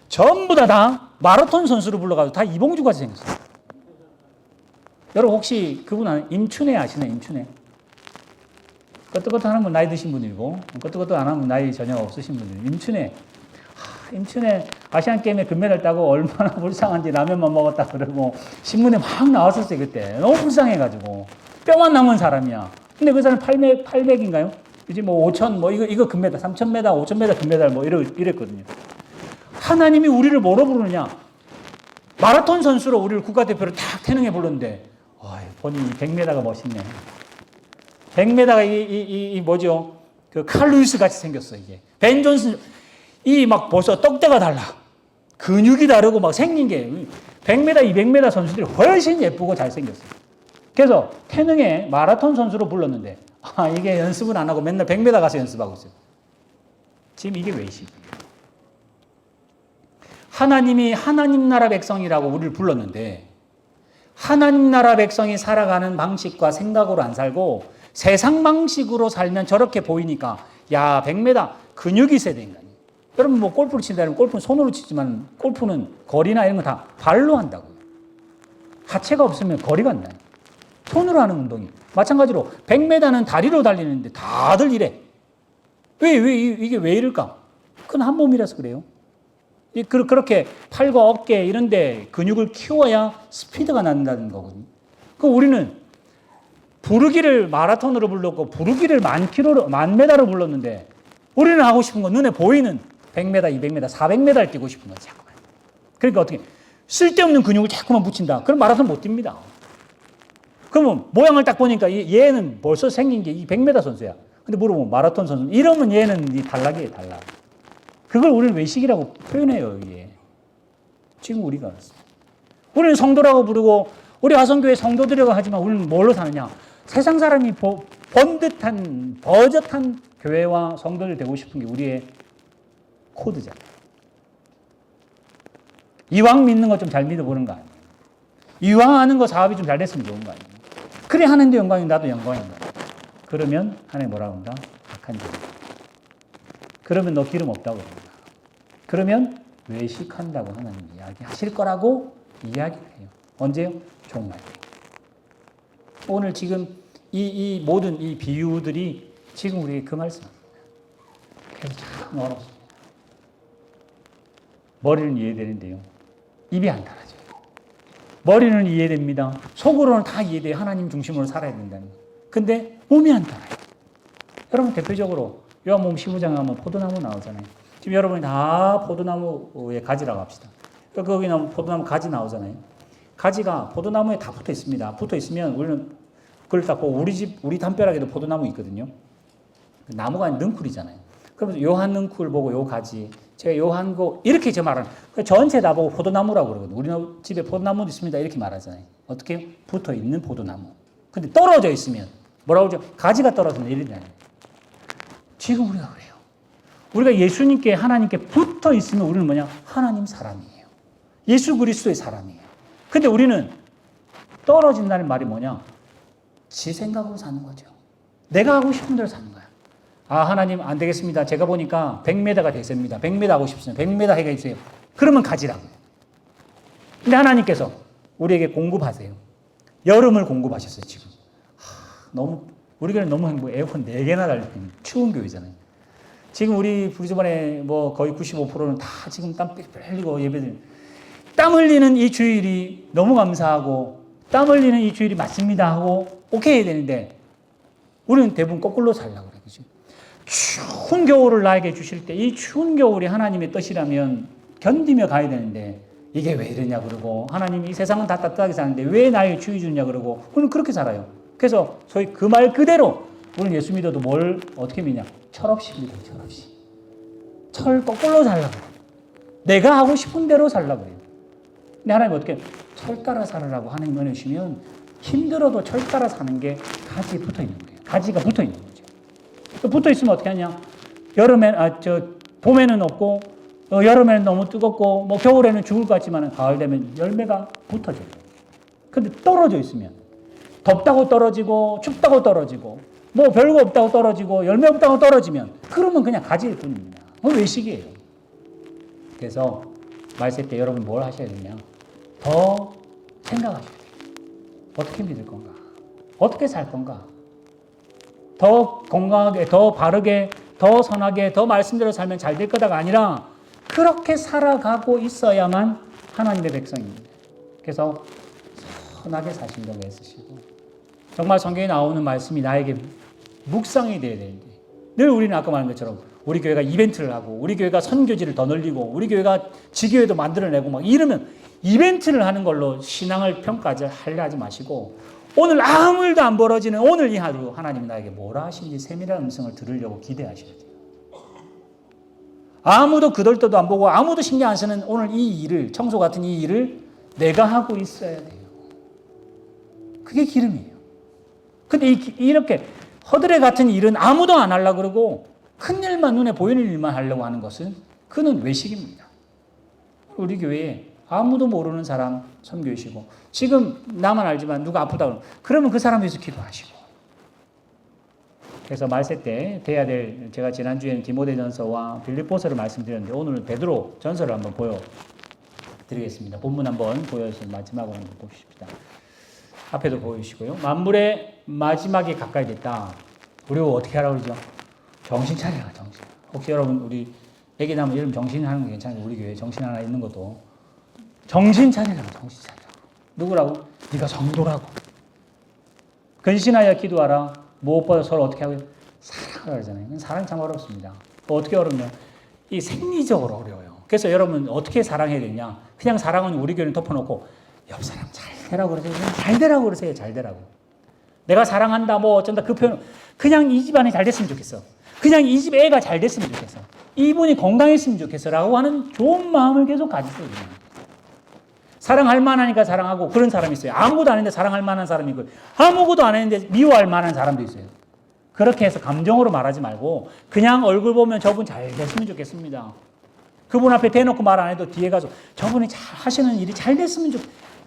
전부 다 마라톤 선수를 불러가지고 다 이봉주 같이 생겼어요. 여러분 혹시 그분 아는 임춘애 아시나요? 임춘애. 끄떡끄떡 하는 분 나이 드신 분이고, 끄떡끄떡 안 하면 나이 전혀 없으신 분이에요. 임춘애 아시안게임에 금메달 따고 얼마나 불쌍한지 라면만 먹었다 그러고 신문에 막 나왔었어요. 그때 너무 불쌍해가지고 뼈만 남은 사람이야. 근데 그 사람 800인가요? 이제 뭐 5,000 뭐 이거 금메달, 3,000m, 5,000m 금메달 뭐 이랬거든요. 하나님이 우리를 뭐로 부르느냐? 마라톤 선수로 우리를 국가대표로 딱 태능에 불렀는데, 보니 100m가 멋있네. 100m가 이 뭐죠? 그 칼 루이스 같이 생겼어, 이게. 벤 존슨, 막 벌써 떡대가 달라. 근육이 다르고 막 생긴 게 100m, 200m 선수들이 훨씬 예쁘고 잘생겼어요. 그래서 태능에 마라톤 선수로 불렀는데, 이게 연습은 안 하고 맨날 100m 가서 연습하고 있어요. 지금 이게 외식이에요. 하나님이 하나님 나라 백성이라고 우리를 불렀는데, 하나님 나라 백성이 살아가는 방식과 생각으로 안 살고 세상 방식으로 살면 저렇게 보이니까, 100m 근육이 있어야 되는 거 아니에요. 여러분 뭐 골프를 친다면 골프는 손으로 치지만 골프는 거리나 이런 거 다 발로 한다고요. 하체가 없으면 거리가 안 나요. 손으로 하는 운동이. 마찬가지로 100m는 다리로 달리는데 다들 이래. 이게 왜 이럴까? 그건 한 몸이라서 그래요. 그렇게 팔과 어깨 이런 데 근육을 키워야 스피드가 난다는 거거든요. 그럼 우리는 부르기를 마라톤으로 불렀고 부르기를 10,000m로 불렀는데, 우리는 하고 싶은 건 눈에 보이는 100m, 200m, 400m를 뛰고 싶은 거지. 그러니까 어떻게 쓸데없는 근육을 자꾸만 붙인다. 그럼 마라톤 못 뜁니다. 그러면 모양을 딱 보니까 얘는 벌써 생긴 게 이 100m 선수야. 근데 물어보면 마라톤 선수. 이러면 얘는 이 단락이에요, 단락. 그걸 우리는 외식이라고 표현해요, 이게. 지금 우리가 알았어요. 우리는 성도라고 부르고, 우리 화성교회 성도들이라고 하지만 우리는 뭘로 사느냐? 세상 사람이 번듯한, 버젓한 교회와 성도들 되고 싶은 게 우리의 코드잖아요. 이왕 믿는 거 좀 잘 믿어보는 거 아니에요. 이왕 하는 거 사업이 좀 잘 됐으면 좋은 거 아니에요. 그래 하는데 영광이 나도 영광인 거예요. 그러면 하나님 뭐라고 합니다? 악한 죄. 그러면 너 기름 없다고 그럽니다. 그러면 외식한다고 하나님 이야기하실 거라고 이야기를 해요. 언제요? 종말. 오늘 지금 이 모든 이 비유들이 지금 우리에게 그 말씀입니다. 그래서 참 어렵습니다. 머리는 이해되는데요. 입이 안 달아져요. 머리는 이해됩니다. 속으로는 다 이해돼요. 하나님 중심으로 살아야 된다는 거. 근데 몸이 안 달아요. 여러분 대표적으로 요한복음 15장에 가면 포도나무 나오잖아요. 지금 여러분이 다 포도나무에 가지라고 합시다. 거기 포도나무 가지 나오잖아요. 가지가 포도나무에 다 붙어 있습니다. 붙어 있으면 우리는 그걸 딱 보고 우리 담벼락에도 포도나무 있거든요. 나무가 능쿨이잖아요. 그러면서 요 한 능쿨 보고 요 가지, 제가 요 한 거 이렇게 제 말은 전체 다 보고 포도나무라고 그러거든요. 우리 집에 포도나무도 있습니다. 이렇게 말하잖아요. 어떻게? 붙어 있는 포도나무. 근데 떨어져 있으면 뭐라고 그러죠? 가지가 떨어지면 이러잖아요. 지금 우리가 그래요. 우리가 예수님께 하나님께 붙어 있으면 우리는 뭐냐? 하나님 사람이에요. 예수 그리스도의 사람이에요. 근데 우리는 떨어진다는 말이 뭐냐? 지 생각으로 사는 거죠. 내가 하고 싶은 대로 사는 거야. 하나님 안 되겠습니다. 제가 보니까 100m가 대세입니다. 100m 하고 싶습니다. 100m 해가 있어요. 그러면 가지라고요. 근데 하나님께서 우리에게 공급하세요. 여름을 공급하셨어요, 지금. 우리 교회는 너무 행복해. 에어컨 4개나 달린 추운 교회잖아요. 지금 우리 부르주반에 뭐 거의 95%는 다 지금 땀 흘리고 예배드리는, 땀 흘리는 이 주일이 너무 감사하고, 땀 흘리는 이 주일이 맞습니다 하고 오케이 해야 되는데, 우리는 대부분 거꾸로 살려고 그래요. 그죠? 추운 겨울을 나에게 주실 때, 이 추운 겨울이 하나님의 뜻이라면 견디며 가야 되는데 이게 왜 이러냐 그러고 하나님이 이 세상은 다 따뜻하게 사는데 왜 나에게 주의 주냐 그러고 우리는 그렇게 살아요. 그래서 소위 그 말 그대로 우리는 예수 믿어도 뭘 어떻게 믿냐? 철없이 믿어요. 철없이. 철 거꾸로 살라고 그래요. 내가 하고 싶은 대로 살라고 그래요. 근데 하나님 어떻게 철 따라 살으라고 하나님 은혜 주시면 힘들어도 철 따라 사는 게 가지에 붙어 있는 거예요. 가지가 붙어 있는 거죠. 붙어 있으면 어떻게 하냐? 봄에는 없고 여름에는 너무 뜨겁고 뭐 겨울에는 죽을 것 같지만 가을 되면 열매가 붙어져요. 근데 떨어져 있으면 덥다고 떨어지고 춥다고 떨어지고 뭐 별거 없다고 떨어지고 열매 없다고 떨어지면 그러면 그냥 가지일 뿐입니다. 그건 외식이에요. 그래서 말세 때 여러분 뭘 하셔야 되냐? 더 생각하셔야 돼요. 어떻게 믿을 건가? 어떻게 살 건가? 더 건강하게, 더 바르게, 더 선하게, 더 말씀대로 살면 잘 될 거다가 아니라 그렇게 살아가고 있어야만 하나님의 백성입니다. 그래서 선하게 사신다고 애쓰시고 정말 성경에 나오는 말씀이 나에게 묵상이 돼야 되는데 늘 우리는 아까 말한 것처럼 우리 교회가 이벤트를 하고 우리 교회가 선교지를 더 늘리고 우리 교회가 지교회도 만들어내고 막 이러면 이벤트를 하는 걸로 신앙을 평가하려 하지 마시고 오늘 아무 일도 안 벌어지는 오늘 이 하루 하나님이 나에게 뭐라 하시는지 세밀한 음성을 들으려고 기대하셔야 돼요. 아무도 그덜떠도 안 보고 아무도 신경 안 쓰는 오늘 이 일을 청소 같은 이 일을 내가 하고 있어야 돼요. 그게 기름이에요. 근데 이렇게 허드레 같은 일은 아무도 안 하려고 그러고 큰 일만 눈에 보이는 일만 하려고 하는 것은 그는 외식입니다. 우리 교회에 아무도 모르는 사람 선교이시고 지금 나만 알지만 누가 아프다 그러면 그 사람 위해서 기도하시고 그래서 말세 때 돼야 될 제가 지난주에는 디모데전서와 빌립보서를 말씀드렸는데 오늘 베드로 전서를 한번 보여드리겠습니다. 본문 한번 보여서 마지막으로 한번 봅시다. 앞에도 보여주시고요. 만물의 마지막에 가까이 됐다. 우리가 어떻게 하라고 그러죠? 정신 차리라 정신. 혹시 여러분 우리 애기 나면 이름 정신 하는 거 괜찮아요? 우리 교회에 정신 하나 있는 것도 정신 차리라고 정신 차리라고. 누구라고? 네가 성도라고. 근신하여 기도하라. 무엇보다 서로 어떻게 하고요? 사랑하라 그러잖아요. 사랑이 참 어렵습니다. 어떻게 어렵냐? 이 생리적으로 어려워요. 그래서 여러분 어떻게 사랑해야 되냐? 그냥 사랑은 우리 교회는 덮어놓고 옆 사람 잘 되라고 그러세요. 그냥 잘 되라고 그러세요. 잘 되라고. 내가 사랑한다 뭐 어쩐다 그 표현 그냥 이 집안이 잘 됐으면 좋겠어. 그냥 이 집 애가 잘 됐으면 좋겠어. 이분이 건강했으면 좋겠어 라고 하는 좋은 마음을 계속 가지세요. 그냥. 사랑할 만하니까 사랑하고 그런 사람이 있어요. 아무것도 안 했는데 사랑할 만한 사람이 있고 아무것도 안 했는데 미워할 만한 사람도 있어요. 그렇게 해서 감정으로 말하지 말고 그냥 얼굴 보면 저분 잘 됐으면 좋겠습니다. 그분 앞에 대놓고 말 안 해도 뒤에 가서 저분이 잘 하시는 일이 잘 됐으면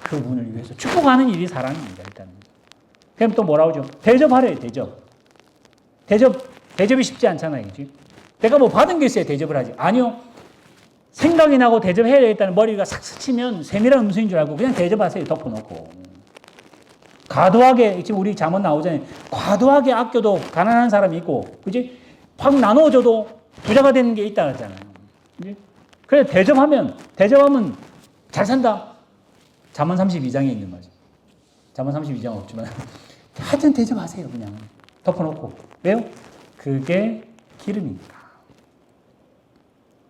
그분을 위해서 축복하는 일이 사랑입니다. 일단은. 그럼 또 뭐라고 하죠? 대접하래요. 대접이 쉽지 않잖아요. 그치? 내가 뭐 받은 게 있어야 대접을 하지. 아니요. 생각이 나고 대접해야 되겠다는 머리가 싹 스치면 세밀한 음성인 줄 알고 그냥 대접하세요. 덮어놓고. 과도하게, 지금 우리 잠언 나오잖아요. 과도하게 아껴도 가난한 사람이 있고, 그지? 확 나눠줘도 부자가 되는 게 있다 그러잖아요. 그지? 그래, 대접하면 잘 산다. 잠언 32장에 있는 거죠. 잠언 32장은 없지만. 하여튼 대접하세요. 그냥. 덮어놓고. 왜요? 그게 기름이니까.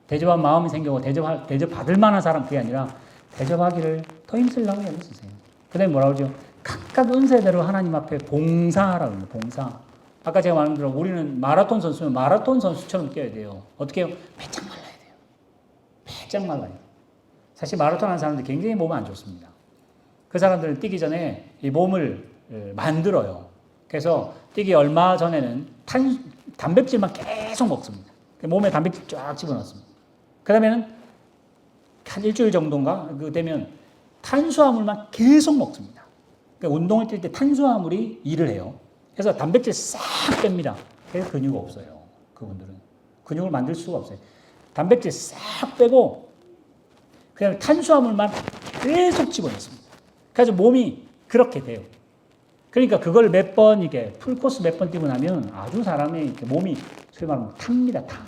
대접한 마음이 생기고 대접받을 만한 사람 그게 아니라 대접하기를 더 힘쓰려고 애쓰세요. 그 다음에 뭐라고 하죠? 각각 은세대로 하나님 앞에 봉사하라고 합니다. 봉사. 아까 제가 말한 대로 우리는 마라톤 선수면 마라톤 선수처럼 뛰어야 돼요. 어떻게 해요? 바짝 말라야 돼요. 바짝 말라요. 사실 마라톤 하는 사람들 굉장히 몸 안 좋습니다. 그 사람들은 뛰기 전에 이 몸을 만들어요. 그래서 뛰기 얼마 전에는 단백질만 계속 먹습니다. 몸에 단백질 쫙 집어넣습니다. 그 다음에는 한 일주일 정도인가 그 되면 탄수화물만 계속 먹습니다. 그러니까 운동을 뛸 때 탄수화물이 일을 해요. 그래서 단백질 싹 뺍니다. 그래서 근육 없어요. 그분들은. 근육을 만들 수가 없어요. 단백질 싹 빼고 그냥 탄수화물만 계속 집어넣습니다. 그래서 몸이 그렇게 돼요. 그러니까 그걸 몇 번 이게 풀코스 몇 번 뛰고 나면 아주 사람의 이렇게 몸이 소위 말하면 탑니다. 타.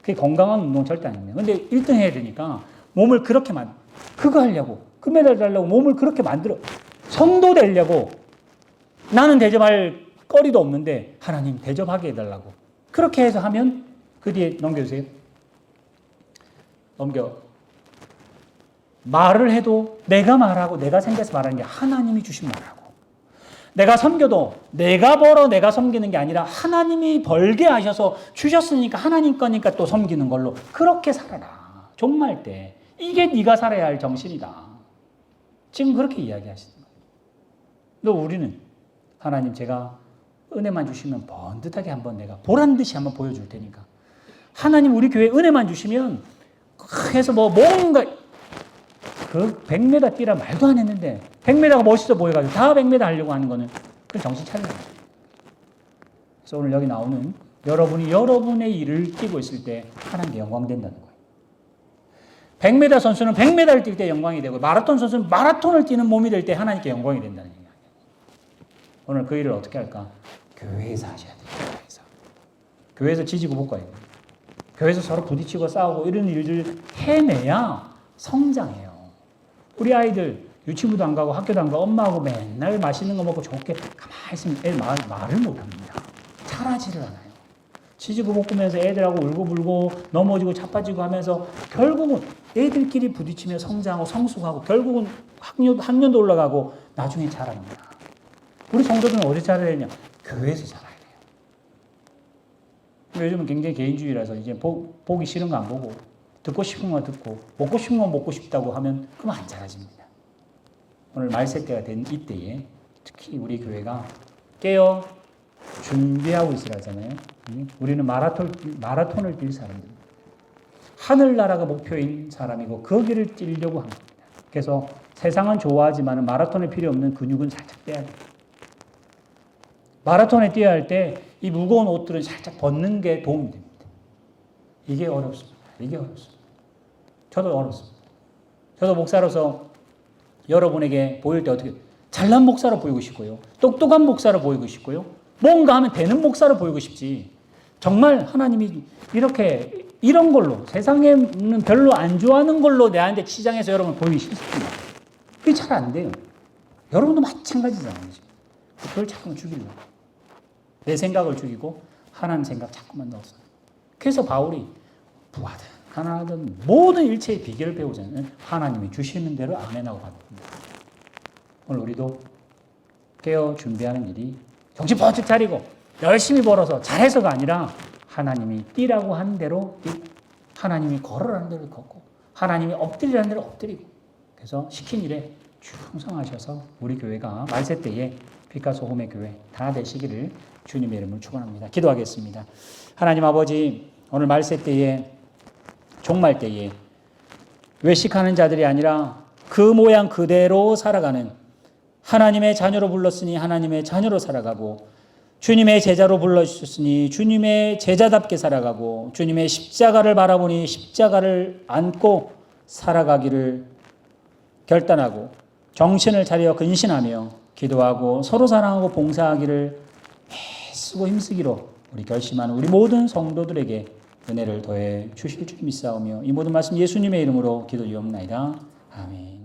그게 건강한 운동 절대 아닙니다. 근데 1등 해야 되니까 몸을 그렇게 그거 하려고 금메달 달라고 몸을 그렇게 만들어 성도 되려고 나는 대접할 거리도 없는데 하나님 대접하게 해달라고 그렇게 해서 하면 그 뒤에 넘겨주세요. 넘겨. 말을 해도 내가 말하고 내가 생각해서 말하는 게 하나님이 주신 말하고, 내가 섬겨도 내가 벌어 내가 섬기는 게 아니라 하나님이 벌게 하셔서 주셨으니까 하나님 거니까 또 섬기는 걸로 그렇게 살아라. 종말 때 이게 네가 살아야 할 정신이다. 지금 그렇게 이야기하시는 거예요. 너 우리는 하나님 제가 은혜만 주시면 번듯하게 한번 내가 보란듯이 한번 보여줄 테니까, 하나님 우리 교회 은혜만 주시면 해서 뭐 뭔가 그 100m 뛰라 말도 안 했는데 100m가 멋있어 보여가지고 다 100m 하려고 하는 거는 그 정신 차려야 돼요. 그래서 오늘 여기 나오는 여러분이 여러분의 일을 뛰고 있을 때 하나님께 영광 된다는 거예요. 100m 선수는 100m를 뛸 때 영광이 되고, 마라톤 선수는 마라톤을 뛰는 몸이 될 때 하나님께 영광이 된다는 얘기예요. 오늘 그 일을 어떻게 할까? 교회에서 하셔야 돼요. 교회에서 지지고 볶아요. 교회에서 서로 부딪히고 싸우고 이런 일들 해내야 성장해요. 우리 아이들 유치부도 안 가고 학교도 안 가고 엄마하고 맨날 맛있는 거 먹고 좋게 가만히 있으면 애 말을 못합니다. 잘하지를 않아요. 치지고 볶으면서 애들하고 울고불고 넘어지고 자빠지고 하면서 결국은 애들끼리 부딪히며 성장하고 성숙하고 결국은 학년도 올라가고 나중에 자랍니다. 우리 성도들은 어디 자라야 되냐? 교회에서 자라야 돼요. 요즘은 굉장히 개인주의라서 이제 보기 싫은 거 안 보고 듣고 싶은 거 듣고 먹고 싶은 거 먹고 싶다고 하면 그럼 안 자라집니다. 오늘 말세 때가 된 이때에 특히 우리 교회가 깨어 준비하고 있으라잖아요. 우리는 마라톤을 뛸 사람들입니다. 하늘나라가 목표인 사람이고 그 길을 뛰려고 합니다. 그래서 세상은 좋아하지만 마라톤에 필요 없는 근육은 살짝 빼야 돼요. 마라톤에 뛰어야 할 때 이 무거운 옷들은 살짝 벗는 게 도움이 됩니다. 이게 어렵습니다. 이게 어렵습니다. 저도 어렵습니다. 저도 목사로서 여러분에게 보일 때 어떻게 잘난 목사로 보이고 싶고요. 똑똑한 목사로 보이고 싶고요. 뭔가 하면 되는 목사로 보이고 싶지. 정말 하나님이 이렇게 이런 걸로 세상에는 별로 안 좋아하는 걸로 내한테 치장해서 여러분 보이기 싫습니다. 그게 잘 안 돼요. 여러분도 마찬가지잖아요. 그걸 자꾸만 죽이려고. 내 생각을 죽이고 하나님 생각 자꾸만 넣었어요. 그래서 바울이 부하든 가난하든 모든 일체의 비결을 배우자면 하나님이 주시는 대로 아멘하고 받습니다. 오늘 우리도 깨어 준비하는 일이 정신 번쩍 차리고 열심히 벌어서 잘해서가 아니라 하나님이 뛰라고 한 대로 뛰고 하나님이 걸으라는 대로 걷고 하나님이 엎드리라는 대로 엎드리고, 그래서 시킨 일에 충성하셔서 우리 교회가 말세 때에 피카소 홈의 교회 다 되시기를 주님의 이름으로 축원합니다. 기도하겠습니다. 하나님 아버지, 오늘 말세 때에 종말 때에 외식하는 자들이 아니라 그 모양 그대로 살아가는 하나님의 자녀로 불렀으니 하나님의 자녀로 살아가고, 주님의 제자로 불러주셨으니 주님의 제자답게 살아가고, 주님의 십자가를 바라보니 십자가를 안고 살아가기를 결단하고 정신을 차려 근신하며 기도하고 서로 사랑하고 봉사하기를 애쓰고 힘쓰기로 우리 결심하는 우리 모든 성도들에게 은혜를 더해 주실 줄 믿사오며 이 모든 말씀 예수님의 이름으로 기도드리옵나이다. 아멘.